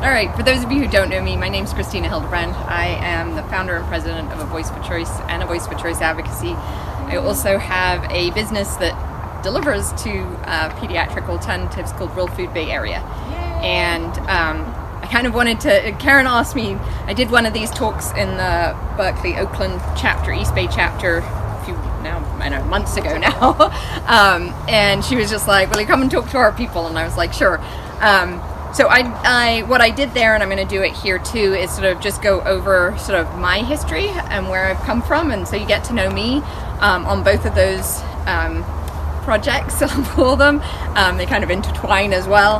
All right, for those of you who don't know me, my name's Christina Hildebrand. I am the founder and president of A Voice for Choice and A Voice for Choice Advocacy. I also have a business that delivers to pediatric alternatives called Real Food Bay Area. Yay. And I kind of wanted to, Karen asked me, I did one of these talks in the Berkeley, Oakland chapter, East Bay chapter, months ago now. And she was just like, will you come and talk to our people? And I was like, sure. So what I did there, and I'm going to do it here too, is sort of just go over sort of my history and where I've come from. And so you get to know me on both of those projects, I'll call them. They kind of intertwine as well.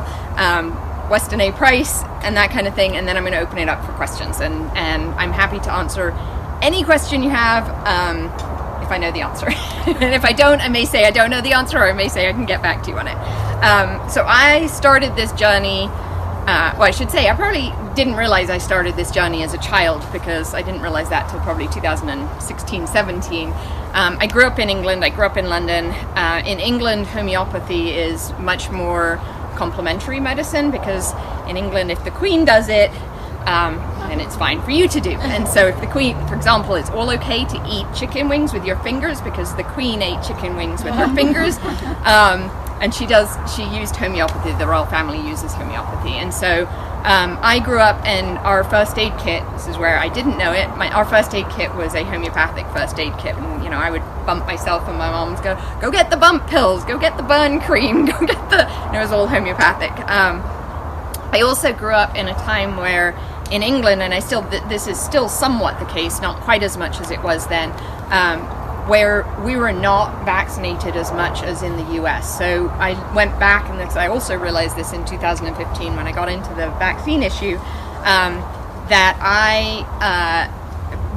Weston A price and that kind of thing. And then I'm going to open it up for questions. And I'm happy to answer any question you have if I know the answer. And if I don't, I may say I don't know the answer, or I may say I can get back to you on it. So I started this journey, I should say I probably didn't realize I started this journey as a child, because I didn't realize that till probably 2016, 17. I grew up in England, I grew up in London. In England, homeopathy is much more complementary medicine, because in England, if the Queen does it, and it's fine for you to do. And so if the Queen, for example, it's all okay to eat chicken wings with your fingers because the Queen ate chicken wings with her fingers. And she used homeopathy. The royal family uses homeopathy. And so I grew up, and our first aid kit, this is where I didn't know it, our first aid kit was a homeopathic first aid kit. And, I would bump myself, and my mom would go get the bump pills, go get the burn cream, go get it was all homeopathic. I also grew up in a time where in England, and this is still somewhat the case, not quite as much as it was then, where we were not vaccinated as much as in the US. So I went back, and I also realized this in 2015 when I got into the vaccine issue, that I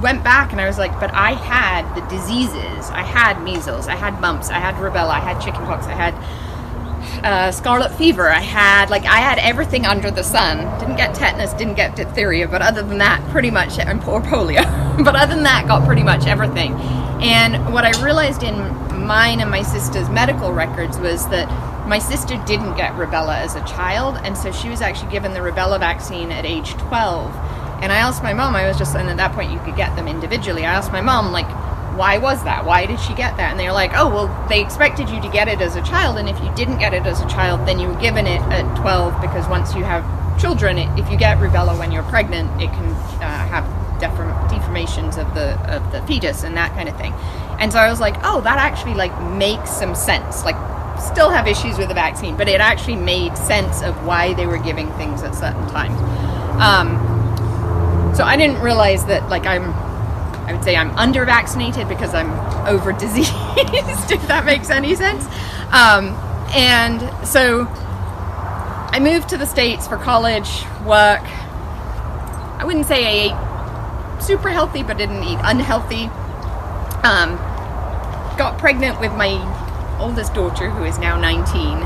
went back and I was like, but I had the diseases. I had measles, I had mumps, I had rubella, I had chickenpox, I had scarlet fever, I had everything under the sun. Didn't get tetanus, didn't get diphtheria, but other than that, pretty much, or polio. But other than that, got pretty much everything. And what I realized in mine and my sister's medical records was that my sister didn't get rubella as a child, and so she was actually given the rubella vaccine at age 12. And I asked my mom, and at that point you could get them individually. I asked my mom, why was that? Why did she get that? And they were like, oh, well, they expected you to get it as a child, and if you didn't get it as a child, then you were given it at 12, because once you have children, if you get rubella when you're pregnant, it can have deformations of the fetus and that kind of thing. And so I was like, oh, that actually makes some sense. Still have issues with the vaccine, but it actually made sense of why they were giving things at certain times. So I didn't realize that I would say I'm under-vaccinated because I'm over-diseased, if that makes any sense. And so I moved to the States for college, work. I wouldn't say I ate super healthy, but didn't eat unhealthy. Got pregnant with my oldest daughter, who is now 19,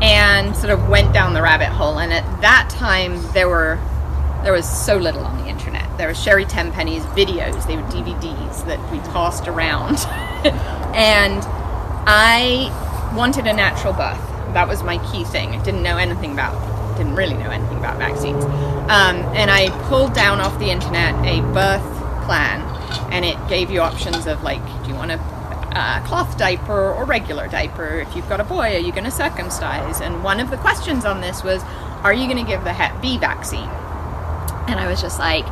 and sort of went down the rabbit hole. And at that time, there was so little on the internet. There was Sherry Tenpenny's videos, they were DVDs that we tossed around. And I wanted a natural birth. That was my key thing. I didn't really know anything about vaccines. And I pulled down off the internet a birth plan, and it gave you options of do you want a cloth diaper or regular diaper? If you've got a boy, are you going to circumcise? And one of the questions on this was, are you going to give the Hep B vaccine? And I was just like,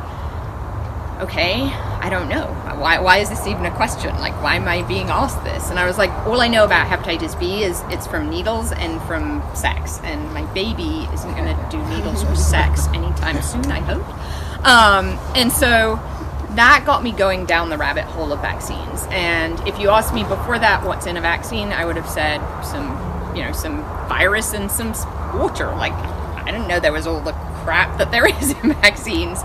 okay, I don't know. Why is this even a question? Why am I being asked this? And I was like, all I know about hepatitis B is it's from needles and from sex. And my baby isn't going to do needles or sex anytime soon, I hope. And so that got me going down the rabbit hole of vaccines. And if you asked me before that, what's in a vaccine, I would have said some virus and some water. I didn't know there was all the crap that there is in vaccines.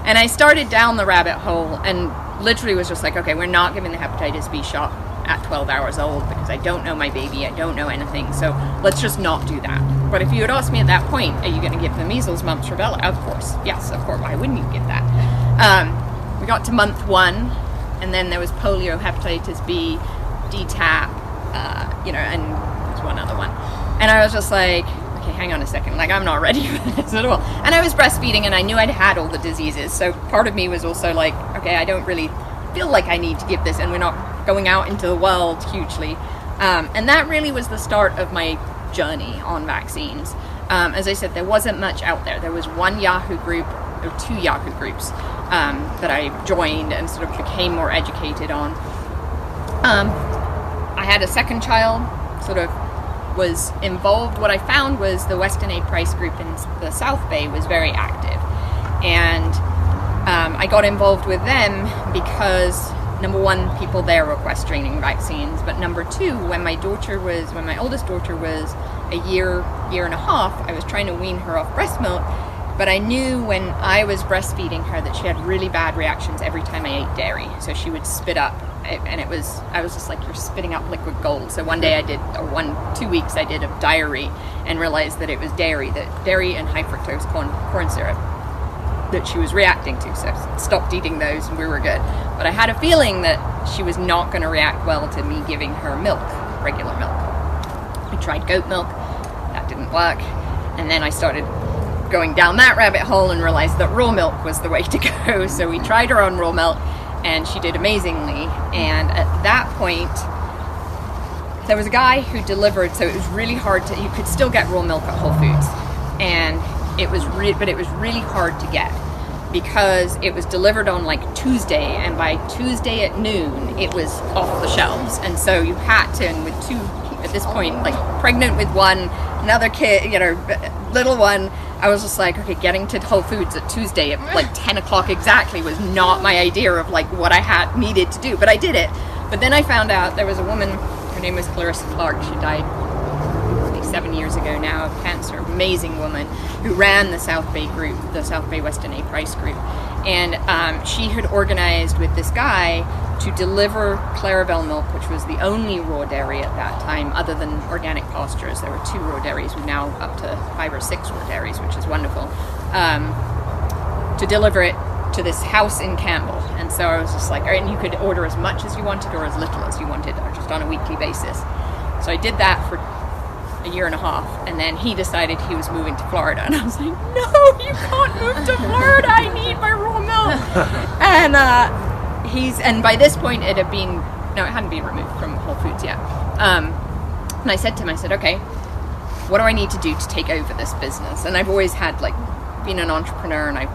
And I started down the rabbit hole and literally was just okay, we're not giving the hepatitis B shot at 12 hours old because I don't know my baby, I don't know anything, so let's just not do that. But if you had asked me at that point, are you going to give the measles, mumps, rubella? Of course, yes, of course, why wouldn't you give that? We got to month 1, and then there was polio, hepatitis B, DTaP, and there's one other one. And I was just like, okay, hang on a second, like I'm not ready for this at all. And I was breastfeeding and I knew I'd had all the diseases. So part of me was also like, okay, I don't really feel like I need to give this, and we're not going out into the world hugely. And that really was the start of my journey on vaccines. As I said, there wasn't much out there. There was one Yahoo group, or 2 Yahoo groups that I joined and sort of became more educated on. I had a second child, sort of was involved. What I found was the Weston A price group in the South Bay was very active. And I got involved with them because, number one, people there were questioning vaccines, but number two, when my oldest daughter was a year and a half, I was trying to wean her off breast milk, but I knew when I was breastfeeding her that she had really bad reactions every time I ate dairy. So she would spit up, and I was just like, you're spitting up liquid gold. So one day 2 weeks I did a diary and realized that it was dairy and high fructose corn syrup that she was reacting to. So I stopped eating those and we were good. But I had a feeling that she was not going to react well to me giving her milk, regular milk. I tried goat milk, that didn't work. And then I started going down that rabbit hole and realized that raw milk was the way to go. So we tried her on raw milk and she did amazingly. And at that point, there was a guy who delivered, so it was really hard you could still get raw milk at Whole Foods. And it was really hard to get because it was delivered on like Tuesday, and by Tuesday at noon it was off the shelves. And so you had to, and with 2 at this point, like pregnant with one, another kid, little one, I was just like, okay, getting to Whole Foods at Tuesday at like 10 o'clock exactly was not my idea of like what I needed to do, but I did it. But then I found out there was a woman, her name was Clarissa Clark, she died 7 years ago now of cancer, amazing woman who ran the South Bay group, the South Bay Weston A price group. And she had organized with this guy to deliver Clarabelle milk, which was the only raw dairy at that time other than organic pastures. There were 2 raw dairies, we're now up to 5 or 6 raw dairies, which is wonderful, to deliver it to this house in Campbell. And so I was just like, all right, and you could order as much as you wanted or as little as you wanted, or just on a weekly basis. So I did that for a year and a half, and then he decided he was moving to Florida, and I was like, no, you can't move to Florida, I need my raw milk. And by this point it hadn't been removed from Whole Foods yet. And I said to him, okay, what do I need to do to take over this business? And I've always had been an entrepreneur, and I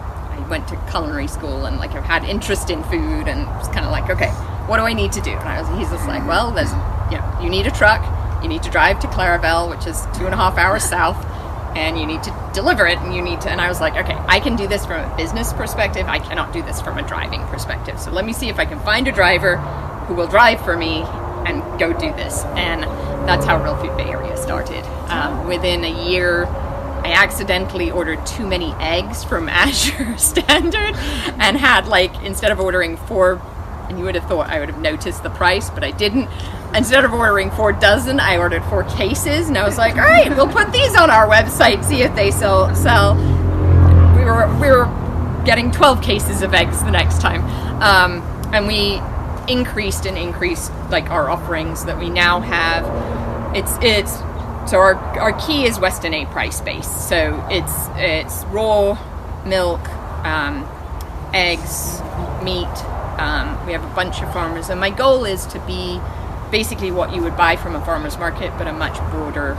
went to culinary school, and I've had interest in food, and it's kind of like, okay, what do I need to do? And he's just like, well, you need a truck. You need to drive to Clarabelle, which is 2.5 hours south, and you need to deliver it, and I was like, okay, I can do this from a business perspective. I cannot do this from a driving perspective. So let me see if I can find a driver who will drive for me and go do this. And that's how Real Food Bay Area started. Within a year, I accidentally ordered too many eggs from Azure Standard and had instead of ordering 4, and you would have thought I would have noticed the price, but I didn't. Instead of ordering 4 dozen, I ordered 4 cases, and I was like, all right, we'll put these on our website, see if they sell. We were getting 12 cases of eggs the next time. And we increased our offerings that we now have. So our key is Weston A price base. So it's raw milk, eggs, meat. We have a bunch of farmers, and my goal is to be basically what you would buy from a farmer's market, but a much broader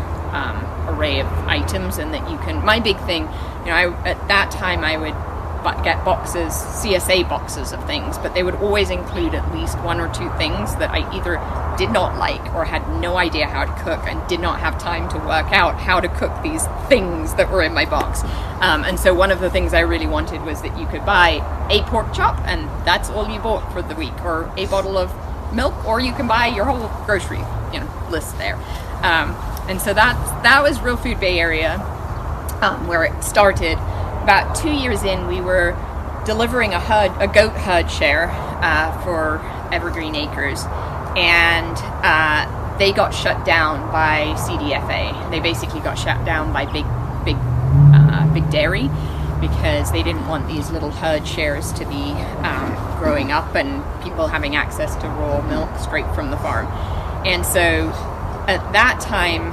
array of items, and that you can. My big thing, at that time I would get boxes, CSA boxes of things, but they would always include at least 1 or 2 things that I either did not like or had no idea how to cook and did not have time to work out how to cook these things that were in my box. And so one of the things I really wanted was that you could buy a pork chop and that's all you bought for the week, or a bottle of milk, or you can buy your whole grocery list there. And so that was Real Food Bay Area, where it started. About 2 years in, we were delivering a goat herd share for Evergreen Acres, and they got shut down by CDFA. They basically got shut down by big dairy, because they didn't want these little herd shares to be growing up and people having access to raw milk straight from the farm. And so at that time,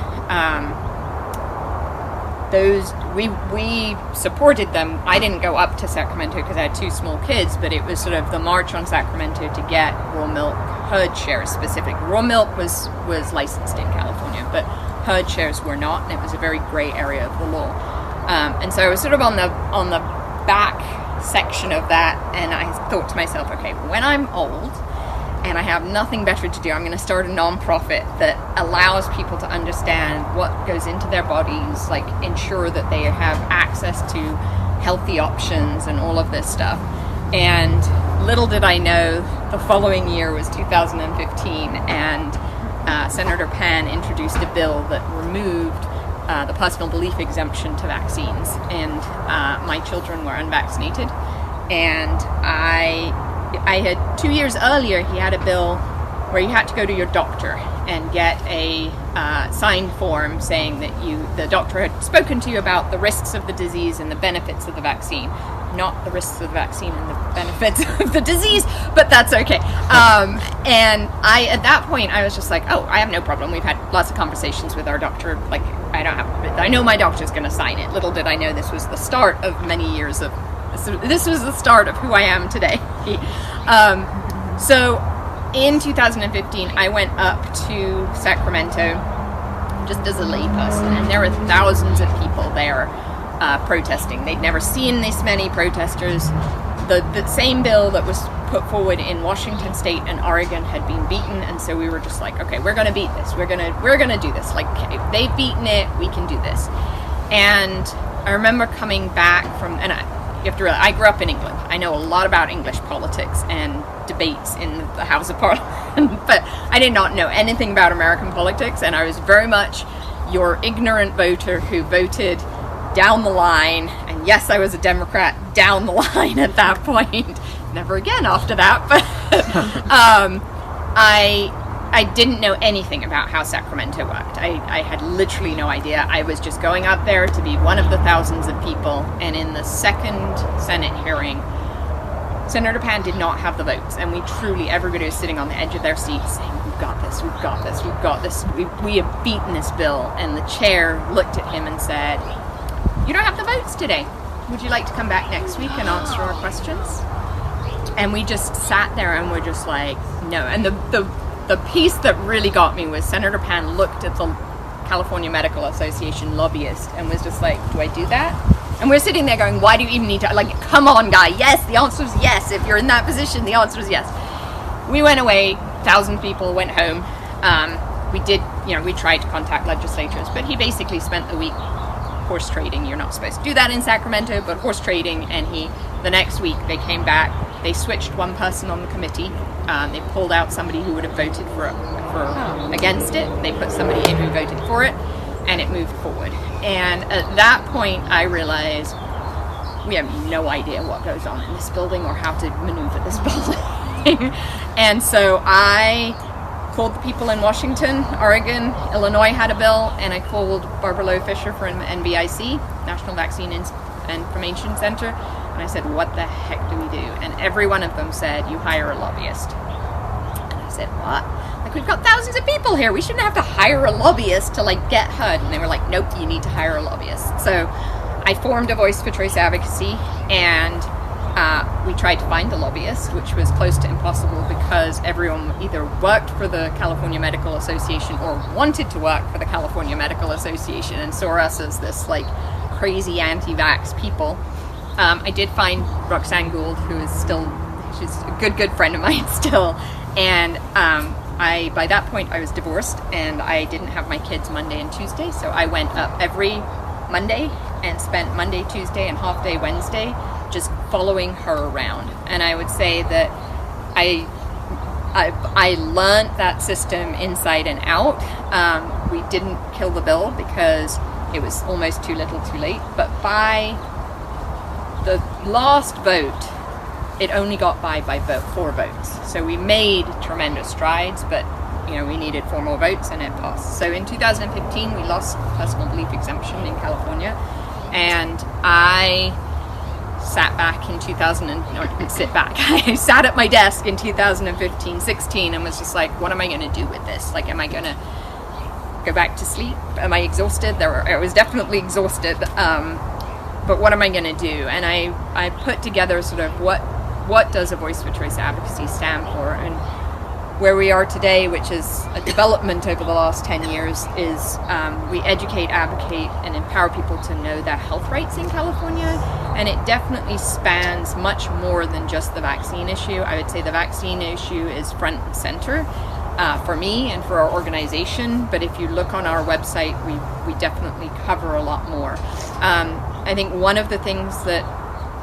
we supported them. I didn't go up to Sacramento because I had 2 small kids, but it was sort of the march on Sacramento to get raw milk herd shares specific. Raw milk was licensed in California, but herd shares were not, and it was a very gray area of the law. And so I was sort of on the back section of that, and I thought to myself, okay, when I'm old and I have nothing better to do, I'm going to start a nonprofit that allows people to understand what goes into their bodies, like ensure that they have access to healthy options and all of this stuff. And little did I know, the following year was 2015, and Senator Pan introduced a bill that removed the personal belief exemption to vaccines, and my children were unvaccinated, and I had 2 years earlier, he had a bill where you had to go to your doctor and get a signed form saying that the doctor had spoken to you about the risks of the disease and the benefits of the vaccine. Not the risks of the vaccine and the benefits of the disease, but that's okay. And at that point, I was just like, oh, I have no problem. We've had lots of conversations with our doctor. Like, I know my doctor's going to sign it. Little did I know this was the start of many years of, this was the start of who I am today. So in 2015, I went up to Sacramento just as a lay person, and there were thousands of people there protesting. They'd never seen this many protesters. The same bill that was put forward in Washington State and Oregon had been beaten, and so we were just like, okay, we're gonna beat this. We're gonna do this. Like, if they've beaten it, we can do this. And I remember coming back from, and you have to realize, I grew up in England. I know a lot about English politics and debates in the House of Parliament, but I did not know anything about American politics, and I was very much your ignorant voter who voted down the line. And yes, I was a Democrat down the line at that point. Never again after that, but I didn't know anything about how Sacramento worked. I had literally no idea. I was just going up there to be one of the thousands of people, and in the second Senate hearing, Senator Pan did not have the votes, and everybody was sitting on the edge of their seats saying, we've got this, we've got this, we've got this, we have beaten this bill. And the chair looked at him and said, you don't have the votes today. Would you like to come back next week and answer our questions? And we just sat there and we're just like, no. And the piece that really got me was Senator Pan looked at the California Medical Association lobbyist and was just like, do I do that? And we're sitting there going, why do you even need to, like, come on, guy. Yes, the answer is yes. If you're in that position, the answer is yes. We went away, 1,000 people went home. We tried to contact legislators, but he basically spent the week horse trading. You're not supposed to do that in Sacramento, but horse trading. And the next week they came back, they switched one person on the committee. They pulled out somebody who would have voted for against it. They put somebody in who voted for it, and it moved forward. And at that point, I realized we have no idea what goes on in this building or how to maneuver this building. And so I called the people in Washington, Oregon, Illinois had a bill, and I called Barbara Lowe Fisher from NVIC, National Vaccine Information Center, and I said, what the heck do we do? And every one of them said, you hire a lobbyist. And I said, what? Like, we've got thousands of people here. We shouldn't have to hire a lobbyist to, like, get HUD. And they were like, nope, you need to hire a lobbyist. So I formed a Voice for Choice advocacy, and we tried to find a lobbyist, which was close to impossible because everyone either worked for the California Medical Association or wanted to work for the California Medical Association and saw us as this, like, crazy anti-vax people. I did find Roxanne Gould, she's a good friend of mine still, and by that point I was divorced and I didn't have my kids Monday and Tuesday, so I went up every Monday and spent Monday, Tuesday, and half day Wednesday just following her around. And I would say that I learned that system inside and out. We didn't kill the bill because it was almost too little too late, but by the last vote, it only got by 4 votes. So we made tremendous strides, but we needed 4 more votes and it passed. So in 2015, we lost personal belief exemption in California, and I sat back in I sat at my desk in 2015-16 and was just like, what am I going to do with this? Like, am I going to go back to sleep? Am I exhausted? I was definitely exhausted. But what am I going to do? And I put together sort of what does a Voice for Choice advocacy stand for, and where we are today, which is a development over the last 10 years, is we educate, advocate, and empower people to know their health rights in California. And it definitely spans much more than just the vaccine issue. I would say the vaccine issue is front and center for me and for our organization. But if you look on our website, we definitely cover a lot more. I think one of the things that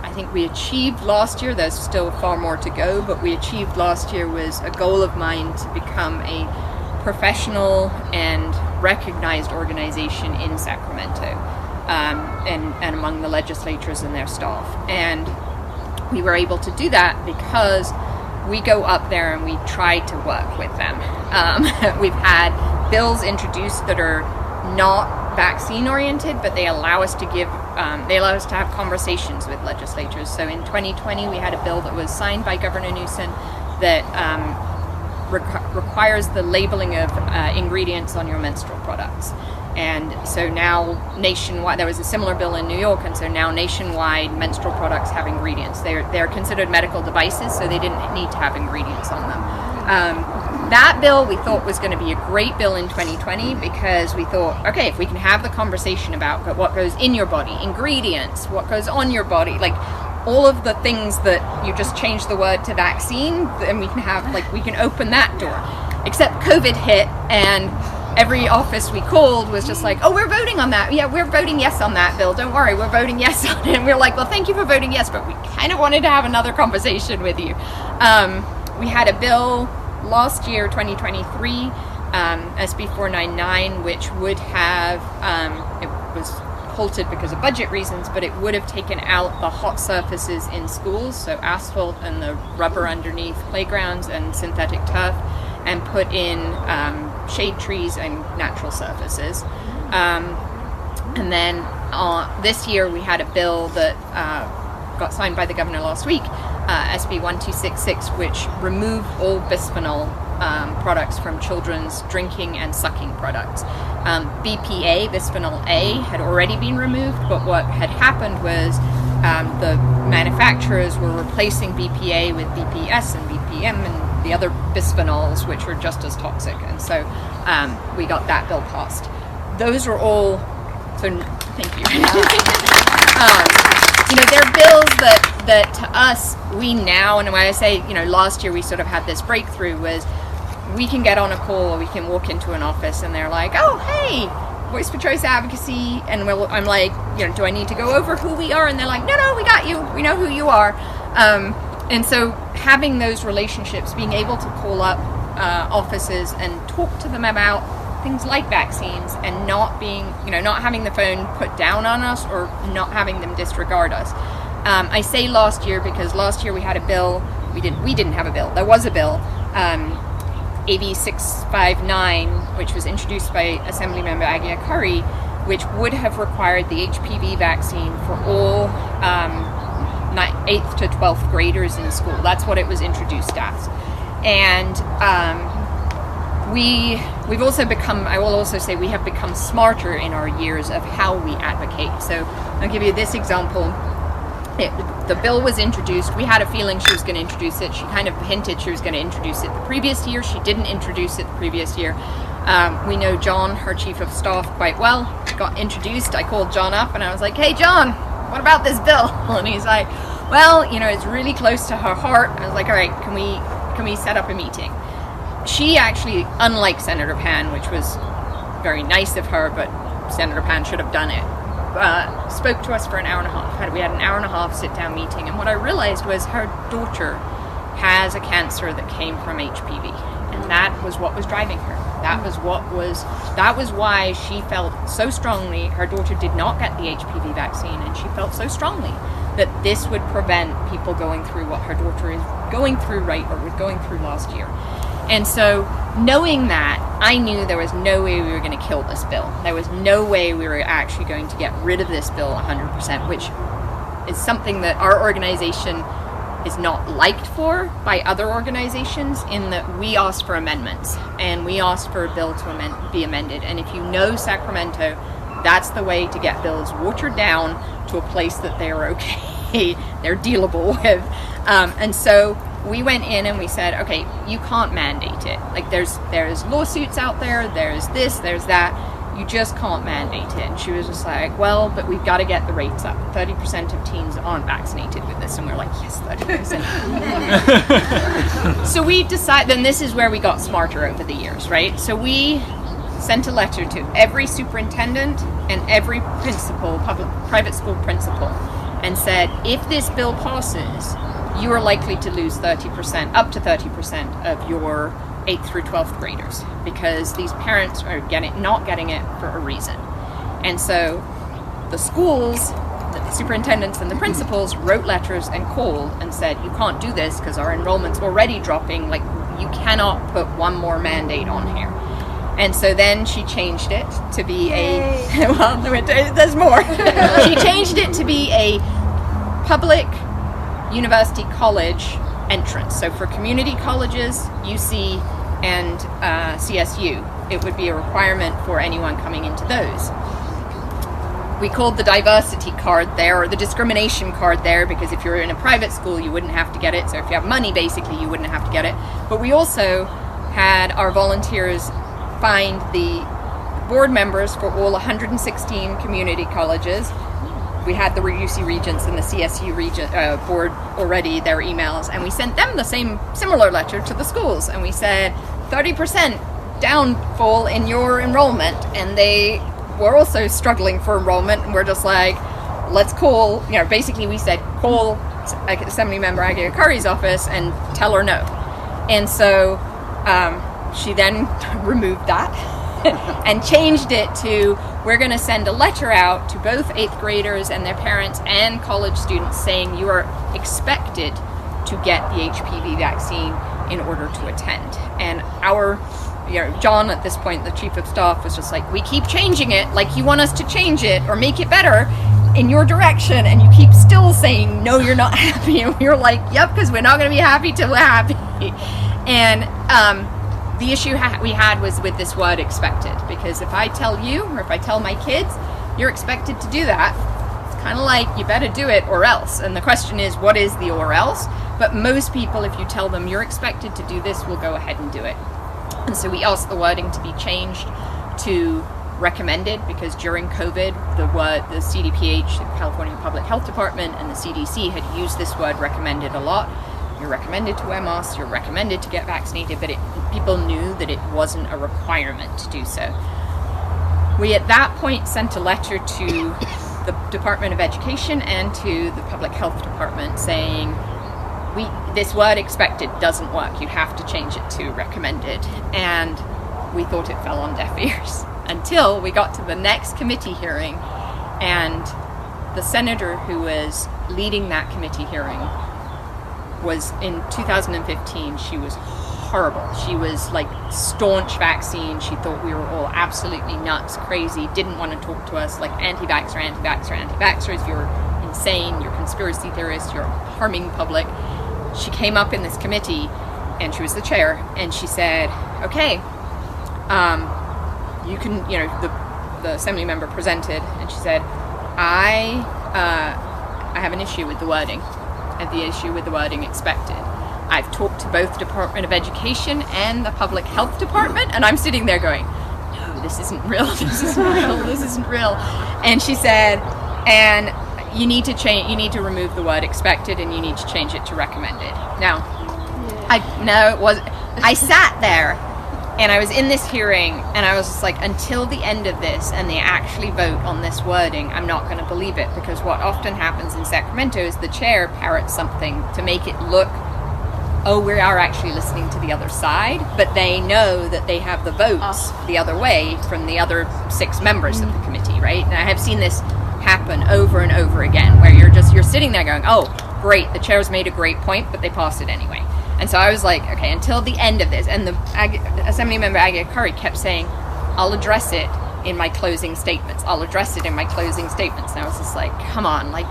I think we achieved last year, there's still far more to go, but we achieved last year was a goal of mine to become a professional and recognized organization in Sacramento, and among the legislators and their staff. And we were able to do that because we go up there and we try to work with them. We've had bills introduced that are not vaccine oriented, but they allow us to have conversations with legislators. So in 2020 we had a bill that was signed by Governor Newsom that requires the labeling of ingredients on your menstrual products. And so now nationwide, there was a similar bill in New York, and so now nationwide menstrual products have ingredients. They're considered medical devices, so they didn't need to have ingredients on them. That bill we thought was going to be a great bill in 2020 because we thought, okay, if we can have the conversation about what goes in your body, ingredients, what goes on your body, like all of the things that you just change the word to vaccine, and we can open that door. Except COVID hit, and every office we called was just like, oh, we're voting on that. Yeah, we're voting yes on that bill. Don't worry, we're voting yes on it. And we're like, well, thank you for voting yes, but we kind of wanted to have another conversation with you. We had a bill last year, 2023, SB 499, which would have, it was halted because of budget reasons, but it would have taken out the hot surfaces in schools, so asphalt and the rubber underneath playgrounds and synthetic turf, and put in shade trees and natural surfaces. And then this year we had a bill that got signed by the governor last week, SB 1266, which removed all bisphenol products from children's drinking and sucking products. BPA, bisphenol A, had already been removed, but what had happened was the manufacturers were replacing BPA with BPS and BPM and the other bisphenols, which were just as toxic. And so we got that bill passed. Those were all, so thank you. They're bills that to us, we now, and when I say, last year we sort of had this breakthrough, was we can get on a call or we can walk into an office and they're like, oh, hey, Voice for Choice Advocacy, and I'm like, do I need to go over who we are? And they're like, no, we got you. We know who you are. And so having those relationships, being able to call up offices and talk to them about things like vaccines, and not being, not having the phone put down on us or not having them disregard us. I say last year because last year we had a bill. We didn't have a bill. There was a bill, AB 659, which was introduced by Assemblymember Agia Curry, which would have required the HPV vaccine for all 8th to 12th graders in school. That's what it was introduced as. And we've also become, I will also say, we have become smarter in our years of how we advocate. So I'll give you this example. The bill was introduced. We had a feeling she was going to introduce it. She kind of hinted she was going to introduce it the previous year. She didn't introduce it the previous year. We know John, her chief of staff, quite well. Got introduced. I called John up and I was like, hey, John, what about this bill? And he's like, well, it's really close to her heart. I was like, all right, can we set up a meeting? She actually, unlike Senator Pan, which was very nice of her, but Senator Pan should have done it, spoke to us for an hour and a half. We had an hour and a half sit-down meeting, and what I realized was her daughter has a cancer that came from HPV, and that was what was driving her. That was why she felt so strongly. Her daughter did not get the HPV vaccine, and she felt so strongly that this would prevent people going through what her daughter is going through was going through last year. And so, knowing that, I knew there was no way we were going to kill this bill. There was no way we were actually going to get rid of this bill 100%, which is something that our organization is not liked for by other organizations, in that we asked for amendments and we asked for a bill to be amended. And if you know Sacramento, that's the way to get bills watered down to a place that they're okay, they're dealable with. And so we went in and we said, okay, you can't mandate it. Like there's lawsuits out there, there's this, there's that. You just can't mandate it. And she was just like, well, but we've got to get the rates up. 30% of teens aren't vaccinated with this. And we're like, yes, 30%. So we decided, then this is where we got smarter over the years, right? So we sent a letter to every superintendent and every principal, private school principal, and said, if this bill passes, you are likely to lose 30%, up to 30% of your 8th through 12th graders, because these parents are not getting it for a reason. And so the schools, the superintendents and the principals wrote letters and called and said, you can't do this because our enrollment's already dropping. Like, you cannot put one more mandate on here. And so then she changed it to be well, there's more. She changed it to be a public university college entrance. So for community colleges, UC and CSU, it would be a requirement for anyone coming into those. We called the diversity card there, or the discrimination card there, because if you're in a private school, you wouldn't have to get it. So if you have money, basically, you wouldn't have to get it. But we also had our volunteers find the board members for all 116 community colleges. We had the UC Regents and the CSU board already, their emails, and we sent them the similar letter to the schools, and we said 30% downfall in your enrollment, and they were also struggling for enrollment, and we're just like, let's call, basically we said, call Assembly Member Agia Curry's office and tell her no. And so she then removed that and changed it to, we're going to send a letter out to both 8th graders and their parents and college students saying you are expected to get the HPV vaccine in order to attend. And our, John at this point, the chief of staff, was just like, we keep changing it, like you want us to change it or make it better in your direction, and you keep still saying, no, you're not happy. And we were like, yep, because we're not going to be happy till we're happy. And the issue we had was with this word expected, because if I tell you, or if I tell my kids, you're expected to do that, it's kind of like, you better do it or else. And the question is, what is the or else? But most people, if you tell them you're expected to do this, will go ahead and do it. And so we asked the wording to be changed to recommended, because during COVID, the CDPH, the California Public Health Department, and the CDC had used this word recommended a lot. You're recommended to wear masks, you're recommended to get vaccinated, but people knew that it wasn't a requirement to do so. We at that point sent a letter to the Department of Education and to the Public Health Department saying, this word expected doesn't work, you have to change it to recommended. And we thought it fell on deaf ears until we got to the next committee hearing, and the senator who was leading that committee hearing was, in 2015, she was horrible. She was like staunch vaccine. She thought we were all absolutely nuts, crazy, didn't want to talk to us, like anti-vaxxer, anti-vaxxer, anti-vaxxers. You're insane, you're conspiracy theorists, you're harming public. She came up in this committee, and she was the chair, and she said, okay, you can, the assembly member presented, and she said, I have an issue with the wording. At the issue with the wording expected. I've talked to both Department of Education and the Public Health Department, and I'm sitting there going, no, this isn't real, this isn't real, this isn't real. And she said, and you need to remove the word expected, and you need to change it to recommended. Now, I sat there, and I was in this hearing, and I was just like, until the end of this, and they actually vote on this wording, I'm not going to believe it, because what often happens in Sacramento is the chair parrots something to make it look, oh, we are actually listening to the other side, but they know that they have the votes the other way from the other 6 members of the committee, right? And I have seen this happen over and over again, where you're sitting there going, oh, great, the chair's made a great point, but they passed it anyway. And so I was like, okay, until the end of this. And the Assembly Member Agia Curry kept saying, I'll address it in my closing statements. I'll address it in my closing statements. And I was just like, come on. Like,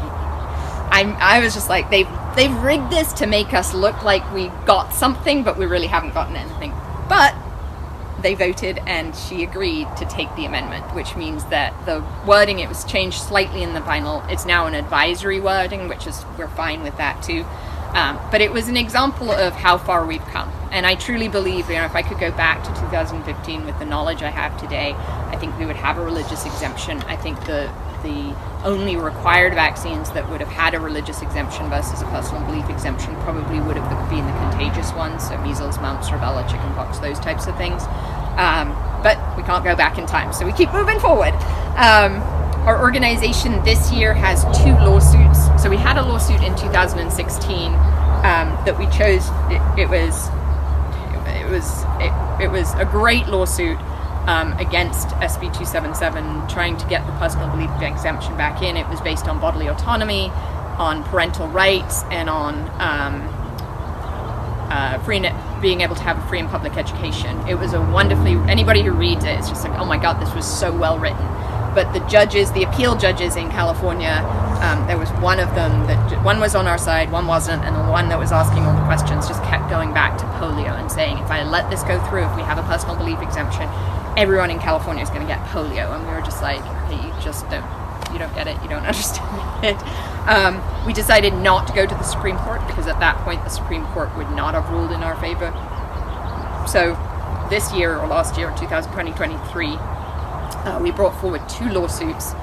I was just like, they've they've rigged this to make us look like we got something, but we really haven't gotten anything. But they voted and she agreed to take the amendment, which means that the wording, it was changed slightly in the final. It's now an advisory wording, which is, we're fine with that too. But it was an example of how far we've come. And I truly believe, if I could go back to 2015 with the knowledge I have today, I think we would have a religious exemption. I think the only required vaccines that would have had a religious exemption versus a personal belief exemption probably would have been the contagious ones, so measles, mumps, rubella, chickenpox, those types of things. But we can't go back in time, so we keep moving forward. Our organization this year has 2 lawsuits. So we had a lawsuit in 2016 that we chose. It was a great lawsuit against SB 277, trying to get the personal belief exemption back in. It was based on bodily autonomy, on parental rights, and on being able to have a free and public education. It was a wonderfully, anybody who reads it, it's just like, oh my God, this was so well written. But the judges, the appeal judges in California, there was one of them that, one was on our side, one wasn't, and the one that was asking all the questions just kept going back to polio and saying, if I let this go through, if we have a personal belief exemption, everyone in California is going to get polio. And we were just like, okay, you don't get it, you don't understand it. We decided not to go to the Supreme Court because at that point the Supreme Court would not have ruled in our favor. So this year, or last year, 2023, we brought forward 2 lawsuits.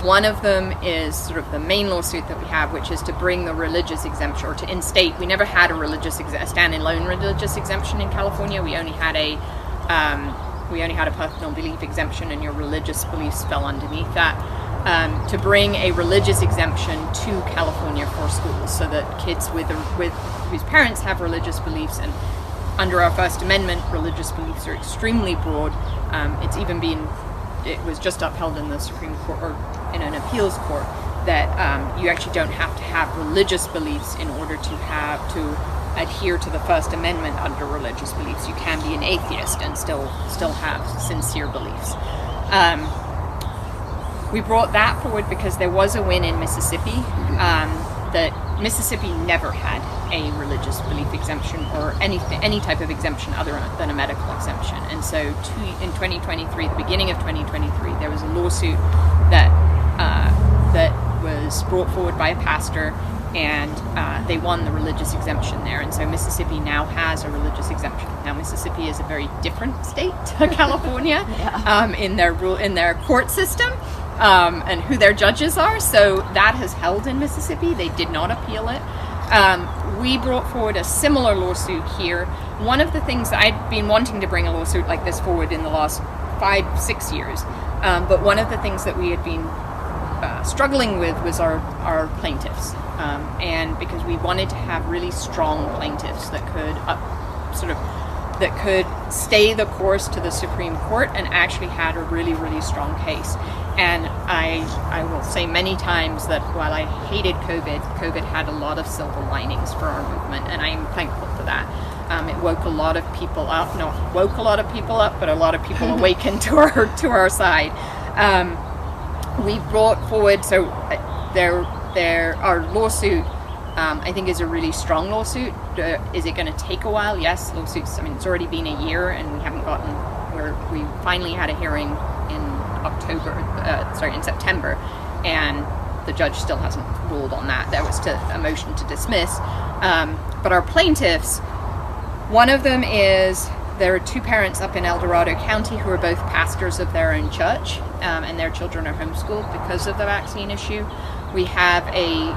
One of them is sort of the main lawsuit that we have, which is to bring the religious exemption, or to instate. We never had a standalone religious exemption in California. We only had a personal belief exemption, and your religious beliefs fell underneath that. To bring a religious exemption to California for schools, so that kids with whose parents have religious beliefs, and under our First Amendment, religious beliefs are extremely broad. It was just upheld in the Supreme Court, or in an appeals court, that you actually don't have to have religious beliefs in order to adhere to the First Amendment under religious beliefs. You can be an atheist and still have sincere beliefs. We brought that forward because there was a win in Mississippi, that Mississippi never had a religious belief exemption or any type of exemption other than a medical exemption. And so in 2023, the beginning of 2023, there was a lawsuit that was brought forward by a pastor, and they won the religious exemption there. And so Mississippi now has a religious exemption. Now Mississippi is a very different state to California in their court system. And who their judges are. So that has held in Mississippi. They did not appeal it. We brought forward a similar lawsuit here. One of the things that I'd been wanting to bring a lawsuit like this forward in the last 5-6 years, but one of the things that we had been struggling with was our plaintiffs, and because we wanted to have really strong plaintiffs that could stay the course to the Supreme Court and actually had a really, really strong case. And I will say many times that while I hated COVID had a lot of silver linings for our movement, and I'm thankful for that. It woke a lot of people up, not woke a lot of people up, but a lot of people awakened to our side. We brought forward, so our lawsuit, I think, is a really strong lawsuit. Is it going to take a while? Yes, lawsuits, it's already been a year, and we finally had a hearing in September, and the judge still hasn't ruled on that. There was a motion to dismiss. But our plaintiffs, one of them is, there are 2 parents up in El Dorado County who are both pastors of their own church, and their children are homeschooled because of the vaccine issue. We have a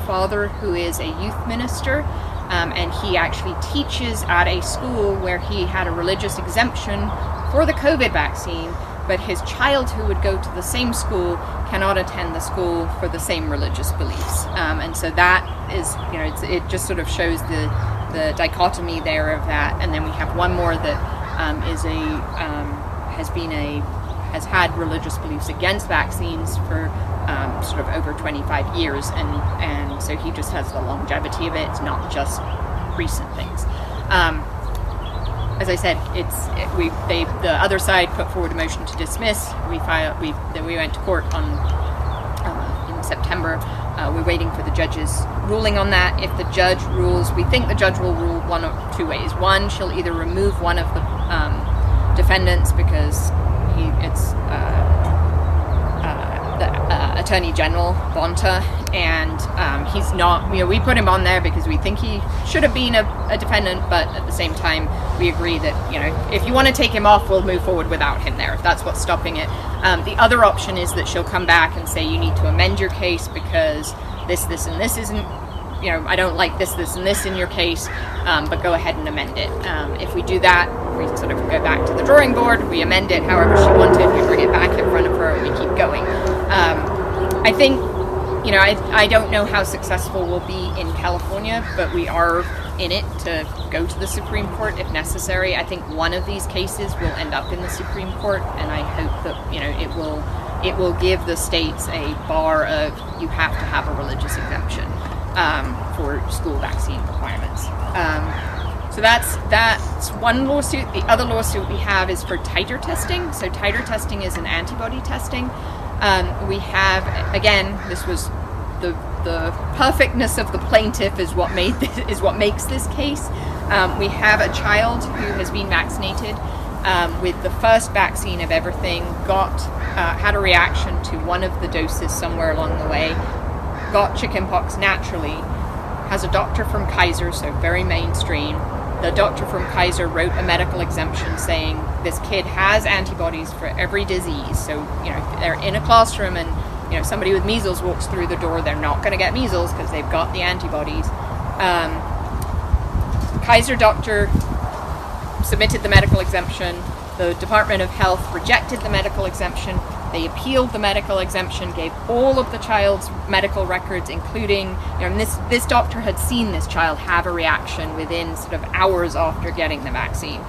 father who is a youth minister, and he actually teaches at a school where he had a religious exemption for the COVID vaccine, but his child who would go to the same school cannot attend the school for the same religious beliefs. And so that is, it just sort of shows the dichotomy there of that. And then we have one more that has had religious beliefs against vaccines for sort of over 25 years, and so he just has the longevity of it. It's not just recent things. As I said, the other side put forward a motion to dismiss. We went to court in September. We're waiting for the judge's ruling on that. If the judge rules, we think the judge will rule one of two ways. One, she'll either remove one of the defendants because it's the Attorney General Bonta, and he's not, we put him on there because we think he should have been a defendant, but at the same time we agree that if you want to take him off, we'll move forward without him there, if that's what's stopping it. The other option is that she'll come back and say you need to amend your case because this and this isn't, I don't like this and this in your case, but go ahead and amend it. If we do that, we sort of go back to the drawing board, we amend it however she wanted, we bring it back in front of her, and we keep going. I think, I don't know how successful we'll be in California, but we are in it to go to the Supreme Court if necessary. I think one of these cases will end up in the Supreme Court, and I hope that, it will give the states a bar of you have to have a religious exemption for school vaccine requirements. So that's one lawsuit. The other lawsuit we have is for titer testing. So titer testing is an antibody testing. We have, again, this was the perfectness of the plaintiff is what makes this case. We have a child who has been vaccinated with the first vaccine of everything, had a reaction to one of the doses somewhere along the way, got chickenpox naturally, has a doctor from Kaiser, so very mainstream. The doctor from Kaiser wrote a medical exemption saying this kid has antibodies for every disease. So, if they're in a classroom and, somebody with measles walks through the door, they're not going to get measles because they've got the antibodies. Kaiser doctor submitted the medical exemption. The Department of Health rejected the medical exemption. They appealed the medical exemption, gave all of the child's medical records, including, and this doctor had seen this child have a reaction within sort of hours after getting the vaccine.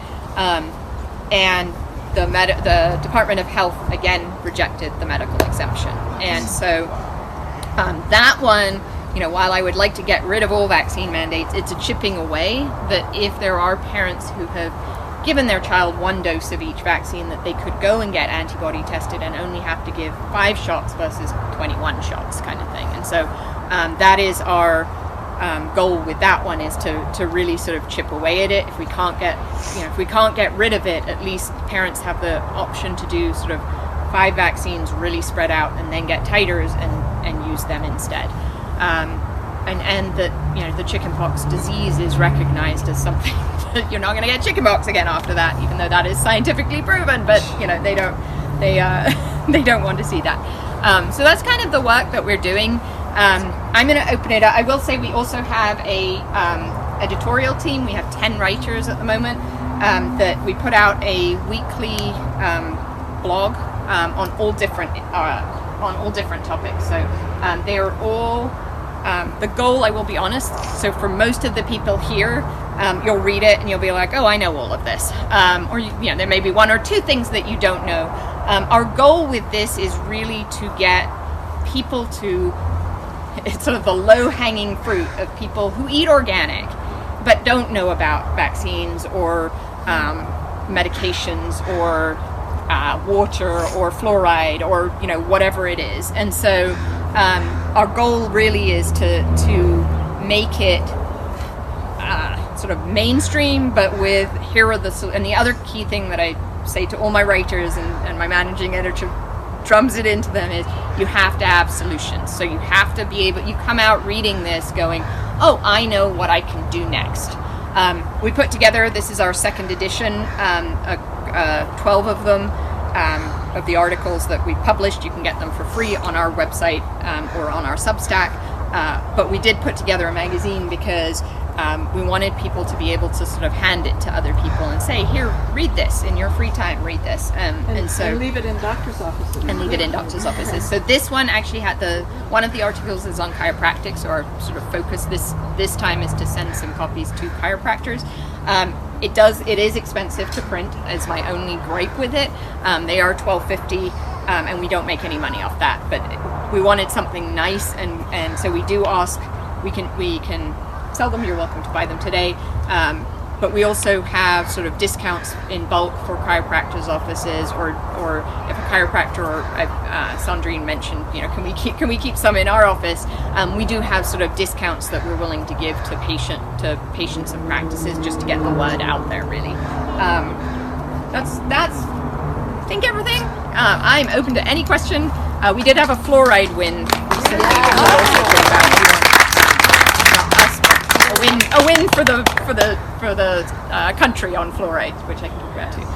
And the Department of Health, again, rejected the medical exemption. And so that one, while I would like to get rid of all vaccine mandates, it's a chipping away that if there are parents who have given their child one dose of each vaccine, that they could go and get antibody tested and only have to give 5 shots versus 21 shots kind of thing. And so that is our goal with that one, is to really sort of chip away at it. If we can't get rid of it, at least parents have the option to do sort of 5 vaccines really spread out and then get titers and use them instead. And that the chickenpox disease is recognized as something that you're not going to get chickenpox again after that, even though that is scientifically proven. But they don't want to see that. So that's kind of the work that we're doing. I'm going to open it up. I will say we also have a editorial team. We have 10 writers at the moment that we put out a weekly blog on all different topics. So they are all. The goal, I will be honest, so for most of the people here, you'll read it and you'll be like, oh, I know all of this. Or there may be 1 or 2 things that you don't know. Our goal with this is really to get people to, it's sort of the low-hanging fruit of people who eat organic but don't know about vaccines or medications or water or fluoride or whatever it is. And so our goal really is to make it sort of mainstream, but with and the other key thing that I say to all my writers and my managing editor drums it into them is you have to have solutions. So you have to be able, you come out reading this going, oh, I know what I can do next. We put together, this is our 2nd edition, 12 of them, of the articles that we published. You can get them for free on our website or on our Substack. But we did put together a magazine because we wanted people to be able to sort of hand it to other people and say, here, read this in your free time, read this. And leave it in doctor's offices. And leave it in doctor's offices. So this one actually had one of the articles is on chiropractic, so our sort of focus this time is to send some copies to chiropractors. It is expensive to print, is my only gripe with it. They are $12.50, and we don't make any money off that. But we wanted something nice, and so we do ask. We can sell them. You're welcome to buy them today. but we also have sort of discounts in bulk for chiropractors' offices, or if a chiropractor, or Sandrine mentioned, can we keep some in our office? We do have sort of discounts that we're willing to give to patients and practices, just to get the word out there, really. That's I think everything. I'm open to any question. We did have a fluoride win recently, which we'll also talk about if you want. A win for the country on fluoride, which I can talk about too.